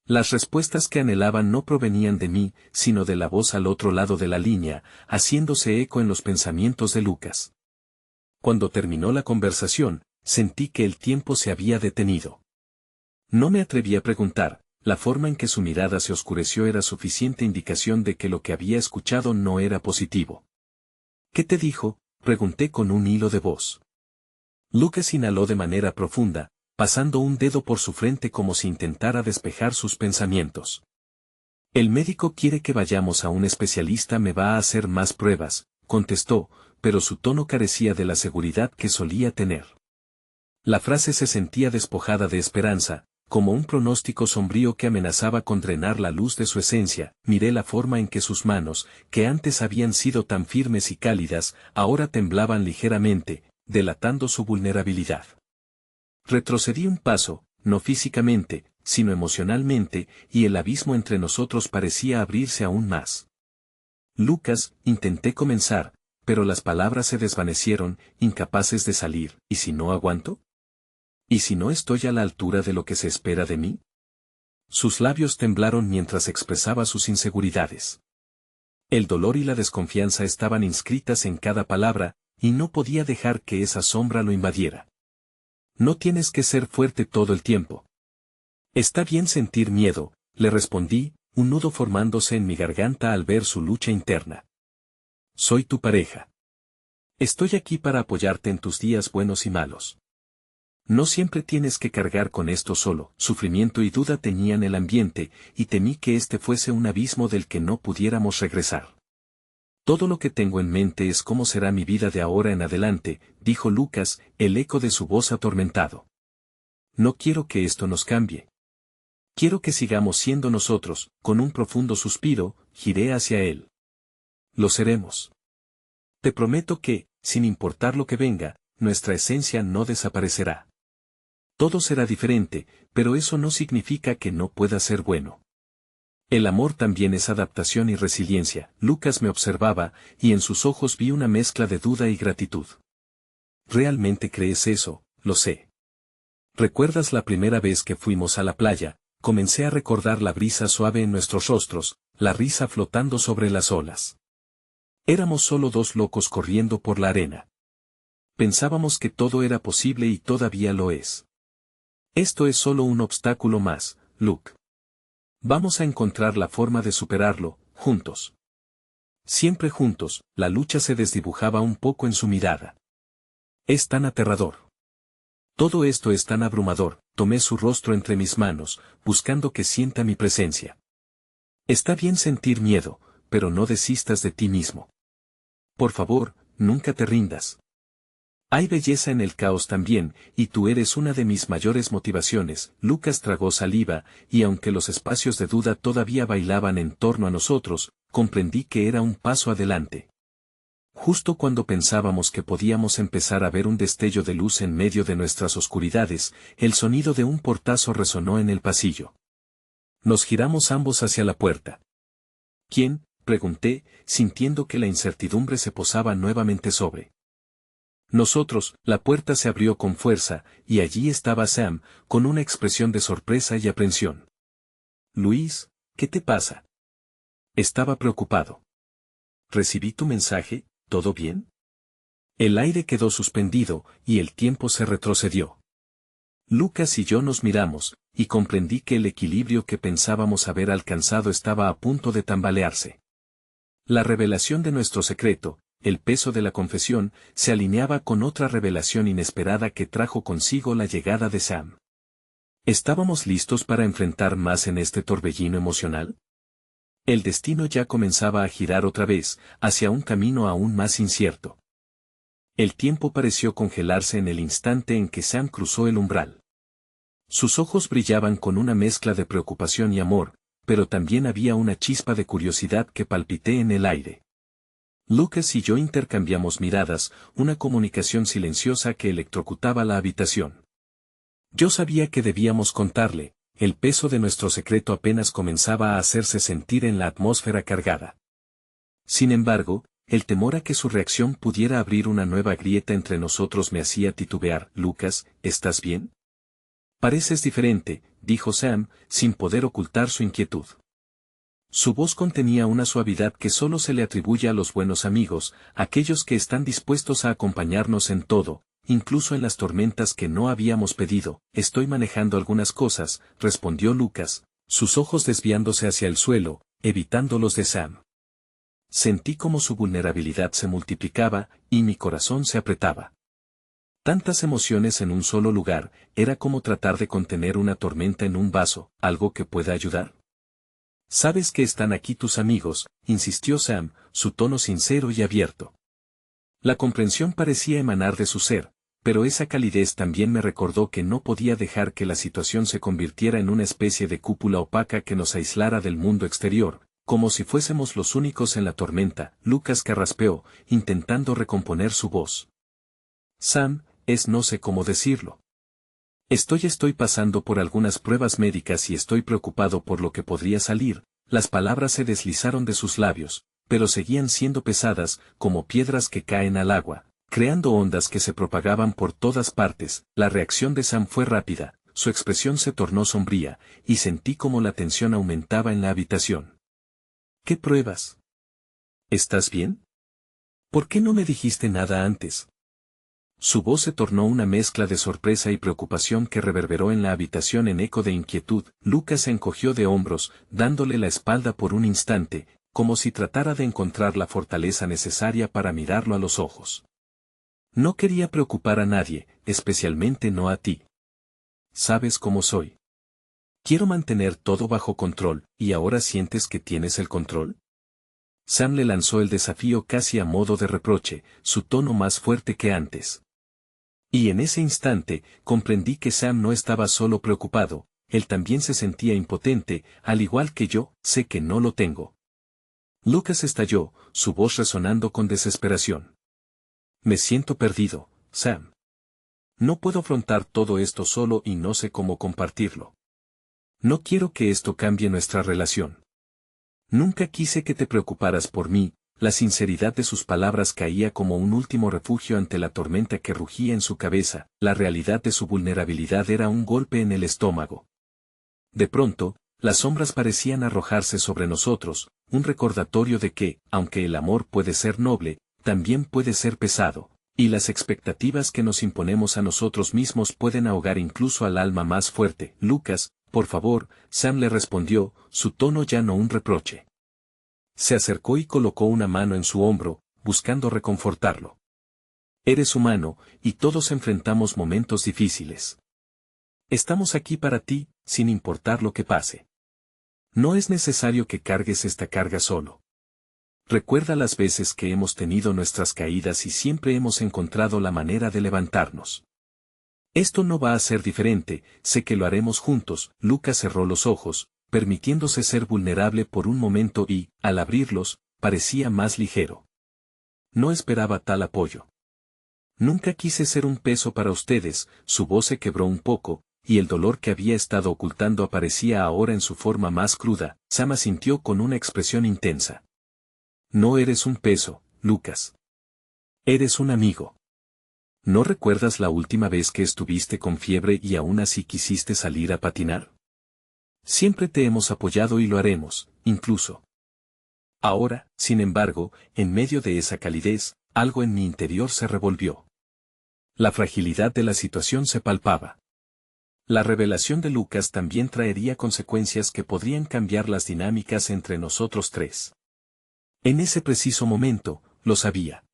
Las respuestas que anhelaban no provenían de mí, sino de la voz al otro lado de la línea, haciéndose eco en los pensamientos de Lucas. Cuando terminó la conversación, sentí que el tiempo se había detenido. No me atreví a preguntar, la forma en que su mirada se oscureció era suficiente indicación de que lo que había escuchado no era positivo. ¿Qué te dijo?, pregunté con un hilo de voz. Lucas inhaló de manera profunda, pasando un dedo por su frente como si intentara despejar sus pensamientos. El médico quiere que vayamos a un especialista, me va a hacer más pruebas, contestó, pero su tono carecía de la seguridad que solía tener. La frase se sentía despojada de esperanza, como un pronóstico sombrío que amenazaba con drenar la luz de su esencia. Miré la forma en que sus manos, que antes habían sido tan firmes y cálidas, ahora temblaban ligeramente, delatando su vulnerabilidad. Retrocedí un paso, no físicamente, sino emocionalmente, y el abismo entre nosotros parecía abrirse aún más. Lucas, intenté comenzar, pero las palabras se desvanecieron, incapaces de salir. ¿Y si no aguanto? ¿Y si no estoy a la altura de lo que se espera de mí? Sus labios temblaron mientras expresaba sus inseguridades. El dolor y la desconfianza estaban inscritas en cada palabra, y no podía dejar que esa sombra lo invadiera. No tienes que ser fuerte todo el tiempo. Está bien sentir miedo, le respondí, un nudo formándose en mi garganta al ver su lucha interna. Soy tu pareja. Estoy aquí para apoyarte en tus días buenos y malos. No siempre tienes que cargar con esto solo. Sufrimiento y duda teñían el ambiente, y temí que este fuese un abismo del que no pudiéramos regresar. Todo lo que tengo en mente es cómo será mi vida de ahora en adelante, dijo Lucas, el eco de su voz atormentado. No quiero que esto nos cambie. Quiero que sigamos siendo nosotros. Con un profundo suspiro, giré hacia él. Lo seremos. Te prometo que, sin importar lo que venga, nuestra esencia no desaparecerá. Todo será diferente, pero eso no significa que no pueda ser bueno. El amor también es adaptación y resiliencia. Lucas me observaba, y en sus ojos vi una mezcla de duda y gratitud. ¿Realmente crees eso? Lo sé. ¿Recuerdas la primera vez que fuimos a la playa? Comencé a recordar la brisa suave en nuestros rostros, la risa flotando sobre las olas. Éramos solo dos locos corriendo por la arena. Pensábamos que todo era posible y todavía lo es. Esto es solo un obstáculo más, Luke. Vamos a encontrar la forma de superarlo, juntos. Siempre juntos, la lucha se desdibujaba un poco en su mirada. Es tan aterrador. Todo esto es tan abrumador. Tomé su rostro entre mis manos, buscando que sienta mi presencia. Está bien sentir miedo, pero no desistas de ti mismo. Por favor, nunca te rindas. Hay belleza en el caos también, y tú eres una de mis mayores motivaciones. Lucas tragó saliva, y aunque los espacios de duda todavía bailaban en torno a nosotros, comprendí que era un paso adelante. Justo cuando pensábamos que podíamos empezar a ver un destello de luz en medio de nuestras oscuridades, el sonido de un portazo resonó en el pasillo. Nos giramos ambos hacia la puerta. ¿Quién?, pregunté, sintiendo que la incertidumbre se posaba nuevamente sobre nosotros. La puerta se abrió con fuerza, y allí estaba Sam, con una expresión de sorpresa y aprensión. Luis, ¿qué te pasa? Estaba preocupado. Recibí tu mensaje, ¿todo bien? El aire quedó suspendido, y el tiempo se retrocedió. Lucas y yo nos miramos, y comprendí que el equilibrio que pensábamos haber alcanzado estaba a punto de tambalearse. La revelación de nuestro secreto, el peso de la confesión, se alineaba con otra revelación inesperada que trajo consigo la llegada de Sam. ¿Estábamos listos para enfrentar más en este torbellino emocional? El destino ya comenzaba a girar otra vez, hacia un camino aún más incierto. El tiempo pareció congelarse en el instante en que Sam cruzó el umbral. Sus ojos brillaban con una mezcla de preocupación y amor, pero también había una chispa de curiosidad que palpité en el aire. Lucas y yo intercambiamos miradas, una comunicación silenciosa que electrocutaba la habitación. Yo sabía que debíamos contarle. El peso de nuestro secreto apenas comenzaba a hacerse sentir en la atmósfera cargada. Sin embargo, el temor a que su reacción pudiera abrir una nueva grieta entre nosotros me hacía titubear. Lucas, ¿estás bien? Pareces diferente, dijo Sam, sin poder ocultar su inquietud. Su voz contenía una suavidad que solo se le atribuye a los buenos amigos, aquellos que están dispuestos a acompañarnos en todo, incluso en las tormentas que no habíamos pedido. Estoy manejando algunas cosas, respondió Lucas, sus ojos desviándose hacia el suelo, evitando los de Sam. Sentí como su vulnerabilidad se multiplicaba, y mi corazón se apretaba. Tantas emociones en un solo lugar, era como tratar de contener una tormenta en un vaso. ¿Algo que pueda ayudar? Sabes que están aquí tus amigos, insistió Sam, su tono sincero y abierto. La comprensión parecía emanar de su ser, pero esa calidez también me recordó que no podía dejar que la situación se convirtiera en una especie de cúpula opaca que nos aislara del mundo exterior, como si fuésemos los únicos en la tormenta. Lucas carraspeó, intentando recomponer su voz. Sam, no sé cómo decirlo. Estoy pasando por algunas pruebas médicas y estoy preocupado por lo que podría salir. Las palabras se deslizaron de sus labios, pero seguían siendo pesadas, como piedras que caen al agua, creando ondas que se propagaban por todas partes. La reacción de Sam fue rápida, su expresión se tornó sombría, y sentí como la tensión aumentaba en la habitación. ¿Qué pruebas? ¿Estás bien? ¿Por qué no me dijiste nada antes? Su voz se tornó una mezcla de sorpresa y preocupación que reverberó en la habitación en eco de inquietud. Lucas se encogió de hombros, dándole la espalda por un instante, como si tratara de encontrar la fortaleza necesaria para mirarlo a los ojos. No quería preocupar a nadie, especialmente no a ti. ¿Sabes cómo soy? Quiero mantener todo bajo control, ¿y ahora sientes que tienes el control? Sam le lanzó el desafío casi a modo de reproche, su tono más fuerte que antes. Y en ese instante, comprendí que Sam no estaba solo preocupado, él también se sentía impotente, al igual que yo. Sé que no lo tengo. Lucas estalló, su voz resonando con desesperación. Me siento perdido, Sam. No puedo afrontar todo esto solo y no sé cómo compartirlo. No quiero que esto cambie nuestra relación. Nunca quise que te preocuparas por mí. La sinceridad de sus palabras caía como un último refugio ante la tormenta que rugía en su cabeza. La realidad de su vulnerabilidad era un golpe en el estómago. De pronto, las sombras parecían arrojarse sobre nosotros, un recordatorio de que, aunque el amor puede ser noble, también puede ser pesado, y las expectativas que nos imponemos a nosotros mismos pueden ahogar incluso al alma más fuerte. Lucas, por favor, Sam le respondió, su tono ya no un reproche. Se acercó y colocó una mano en su hombro, buscando reconfortarlo. Eres humano, y todos enfrentamos momentos difíciles. Estamos aquí para ti, sin importar lo que pase. No es necesario que cargues esta carga solo. Recuerda las veces que hemos tenido nuestras caídas y siempre hemos encontrado la manera de levantarnos. Esto no va a ser diferente, sé que lo haremos juntos. Lucas cerró los ojos, permitiéndose ser vulnerable por un momento y, al abrirlos, parecía más ligero. No esperaba tal apoyo. Nunca quise ser un peso para ustedes. Su voz se quebró un poco, y el dolor que había estado ocultando aparecía ahora en su forma más cruda. Sam asintió con una expresión intensa. No eres un peso, Lucas. Eres un amigo. ¿No recuerdas la última vez que estuviste con fiebre y aún así quisiste salir a patinar? Siempre te hemos apoyado y lo haremos, incluso. Ahora, sin embargo, en medio de esa calidez, algo en mi interior se revolvió. La fragilidad de la situación se palpaba. La revelación de Lucas también traería consecuencias que podrían cambiar las dinámicas entre nosotros tres. En ese preciso momento, lo sabía.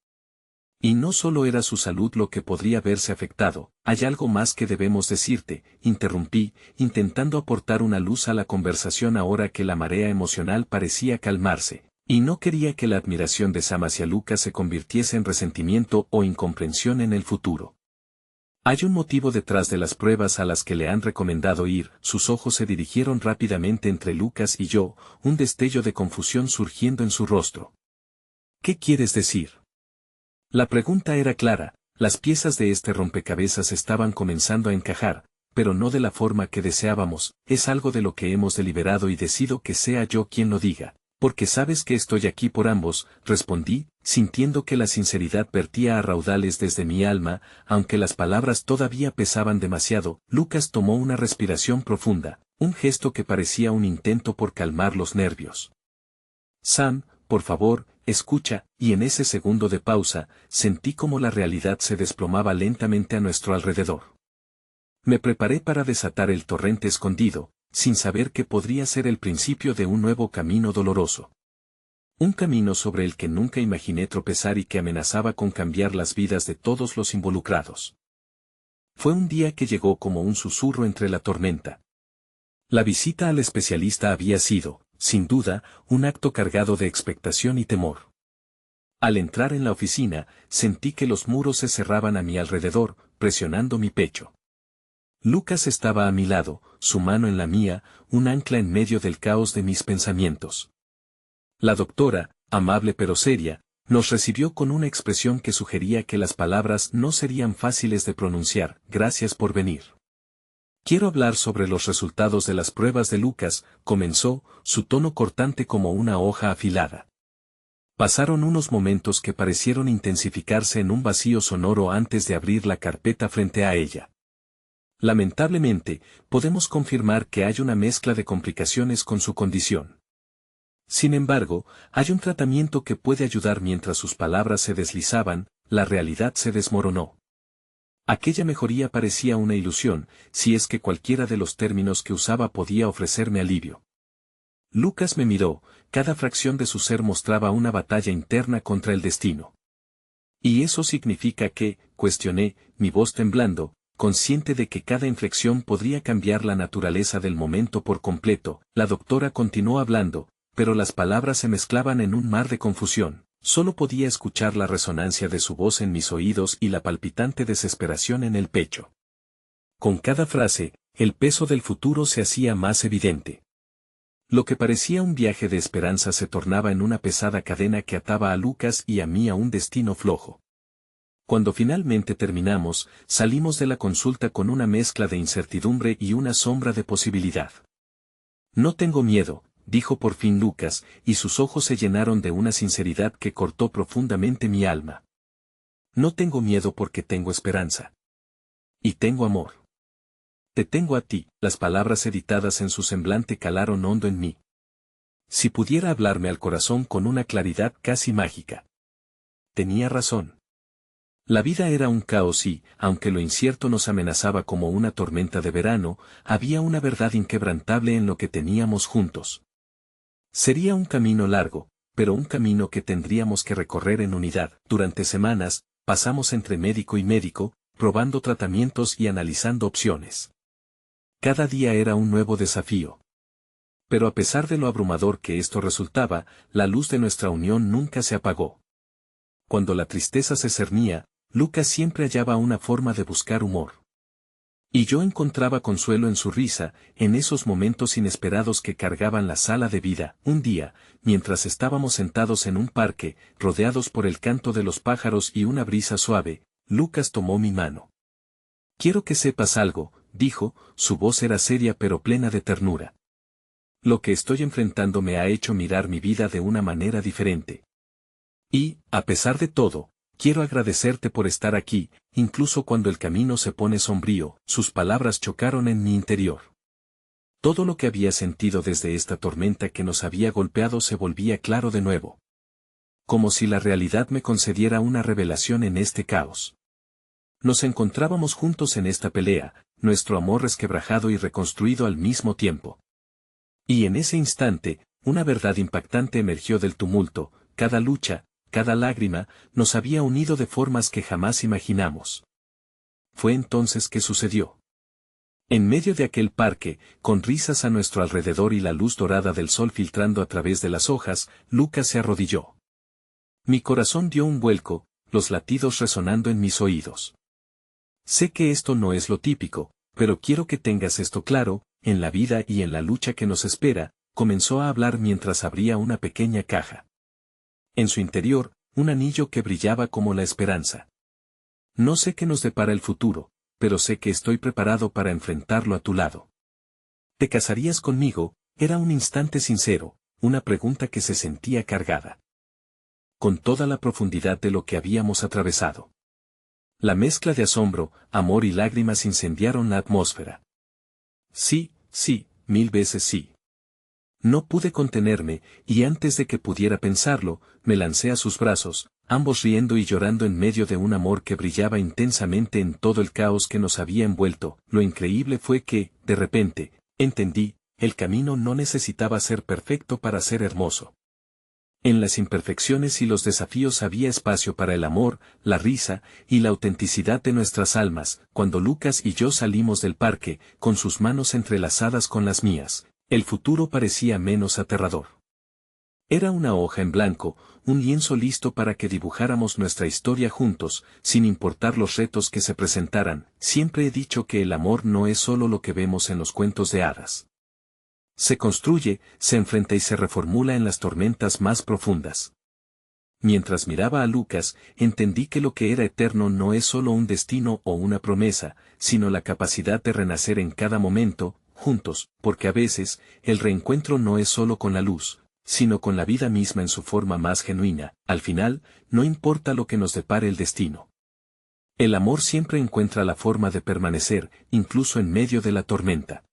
Y no solo era su salud lo que podría verse afectado, hay algo más que debemos decirte, interrumpí, intentando aportar una luz a la conversación ahora que la marea emocional parecía calmarse, y no quería que la admiración de Sam hacia Lucas se convirtiese en resentimiento o incomprensión en el futuro. Hay un motivo detrás de las pruebas a las que le han recomendado ir. Sus ojos se dirigieron rápidamente entre Lucas y yo, un destello de confusión surgiendo en su rostro. ¿Qué quieres decir? La pregunta era clara, las piezas de este rompecabezas estaban comenzando a encajar, pero no de la forma que deseábamos. Es algo de lo que hemos deliberado y decido que sea yo quien lo diga, porque sabes que estoy aquí por ambos, respondí, sintiendo que la sinceridad vertía a raudales desde mi alma, aunque las palabras todavía pesaban demasiado. Lucas tomó una respiración profunda, un gesto que parecía un intento por calmar los nervios. Sam, por favor, escucha, y en ese segundo de pausa, sentí como la realidad se desplomaba lentamente a nuestro alrededor. Me preparé para desatar el torrente escondido, sin saber que podría ser el principio de un nuevo camino doloroso. Un camino sobre el que nunca imaginé tropezar y que amenazaba con cambiar las vidas de todos los involucrados. Fue un día que llegó como un susurro entre la tormenta. La visita al especialista había sido, sin duda, un acto cargado de expectación y temor. Al entrar en la oficina, sentí que los muros se cerraban a mi alrededor, presionando mi pecho. Lucas estaba a mi lado, su mano en la mía, un ancla en medio del caos de mis pensamientos. La doctora, amable pero seria, nos recibió con una expresión que sugería que las palabras no serían fáciles de pronunciar. Gracias por venir. Quiero hablar sobre los resultados de las pruebas de Lucas, comenzó, su tono cortante como una hoja afilada. Pasaron unos momentos que parecieron intensificarse en un vacío sonoro antes de abrir la carpeta frente a ella. Lamentablemente, podemos confirmar que hay una mezcla de complicaciones con su condición. Sin embargo, hay un tratamiento que puede ayudar. Mientras sus palabras se deslizaban, la realidad se desmoronó. Aquella mejoría parecía una ilusión, si es que cualquiera de los términos que usaba podía ofrecerme alivio. Lucas me miró, cada fracción de su ser mostraba una batalla interna contra el destino. ¿Y eso significa que? Cuestioné, mi voz temblando, consciente de que cada inflexión podría cambiar la naturaleza del momento por completo. La doctora continuó hablando, pero las palabras se mezclaban en un mar de confusión. Solo podía escuchar la resonancia de su voz en mis oídos y la palpitante desesperación en el pecho. Con cada frase, el peso del futuro se hacía más evidente. Lo que parecía un viaje de esperanza se tornaba en una pesada cadena que ataba a Lucas y a mí a un destino flojo. Cuando finalmente terminamos, salimos de la consulta con una mezcla de incertidumbre y una sombra de posibilidad. No tengo miedo, dijo por fin Lucas, y sus ojos se llenaron de una sinceridad que cortó profundamente mi alma. No tengo miedo porque tengo esperanza. Y tengo amor. Te tengo a ti. Las palabras editadas en su semblante calaron hondo en mí. Si pudiera hablarme al corazón con una claridad casi mágica. Tenía razón. La vida era un caos y, aunque lo incierto nos amenazaba como una tormenta de verano, había una verdad inquebrantable en lo que teníamos juntos. Sería un camino largo, pero un camino que tendríamos que recorrer en unidad. Durante semanas, pasamos entre médico y médico, probando tratamientos y analizando opciones. Cada día era un nuevo desafío. Pero a pesar de lo abrumador que esto resultaba, la luz de nuestra unión nunca se apagó. Cuando la tristeza se cernía, Lucas siempre hallaba una forma de buscar humor. Y yo encontraba consuelo en su risa, en esos momentos inesperados que cargaban la sala de vida. Un día, mientras estábamos sentados en un parque, rodeados por el canto de los pájaros y una brisa suave, Lucas tomó mi mano. Quiero que sepas algo, dijo, su voz era seria pero plena de ternura. Lo que estoy enfrentando me ha hecho mirar mi vida de una manera diferente. Y, a pesar de todo, quiero agradecerte por estar aquí, incluso cuando el camino se pone sombrío. Sus palabras chocaron en mi interior. Todo lo que había sentido desde esta tormenta que nos había golpeado se volvía claro de nuevo. Como si la realidad me concediera una revelación en este caos. Nos encontrábamos juntos en esta pelea, nuestro amor resquebrajado y reconstruido al mismo tiempo. Y en ese instante, una verdad impactante emergió del tumulto. Cada lucha, cada lágrima, nos había unido de formas que jamás imaginamos. Fue entonces que sucedió. En medio de aquel parque, con risas a nuestro alrededor y la luz dorada del sol filtrando a través de las hojas, Lucas se arrodilló. Mi corazón dio un vuelco, los latidos resonando en mis oídos. Sé que esto no es lo típico, pero quiero que tengas esto claro, en la vida y en la lucha que nos espera, comenzó a hablar mientras abría una pequeña caja. En su interior, un anillo que brillaba como la esperanza. No sé qué nos depara el futuro, pero sé que estoy preparado para enfrentarlo a tu lado. ¿Te casarías conmigo? Era un instante sincero, una pregunta que se sentía cargada. Con toda la profundidad de lo que habíamos atravesado. La mezcla de asombro, amor y lágrimas incendiaron la atmósfera. Sí, sí, 1000 veces sí. No pude contenerme, y antes de que pudiera pensarlo, me lancé a sus brazos, ambos riendo y llorando en medio de un amor que brillaba intensamente en todo el caos que nos había envuelto. Lo increíble fue que, de repente, entendí, el camino no necesitaba ser perfecto para ser hermoso. En las imperfecciones y los desafíos había espacio para el amor, la risa y la autenticidad de nuestras almas. Cuando Lucas y yo salimos del parque, con sus manos entrelazadas con las mías, el futuro parecía menos aterrador. Era una hoja en blanco, un lienzo listo para que dibujáramos nuestra historia juntos, sin importar los retos que se presentaran. Siempre he dicho que el amor no es solo lo que vemos en los cuentos de hadas. Se construye, se enfrenta y se reformula en las tormentas más profundas. Mientras miraba a Lucas, entendí que lo que era eterno no es solo un destino o una promesa, sino la capacidad de renacer en cada momento, juntos, porque a veces, el reencuentro no es solo con la luz, sino con la vida misma en su forma más genuina. Al final, no importa lo que nos depare el destino. El amor siempre encuentra la forma de permanecer, incluso en medio de la tormenta.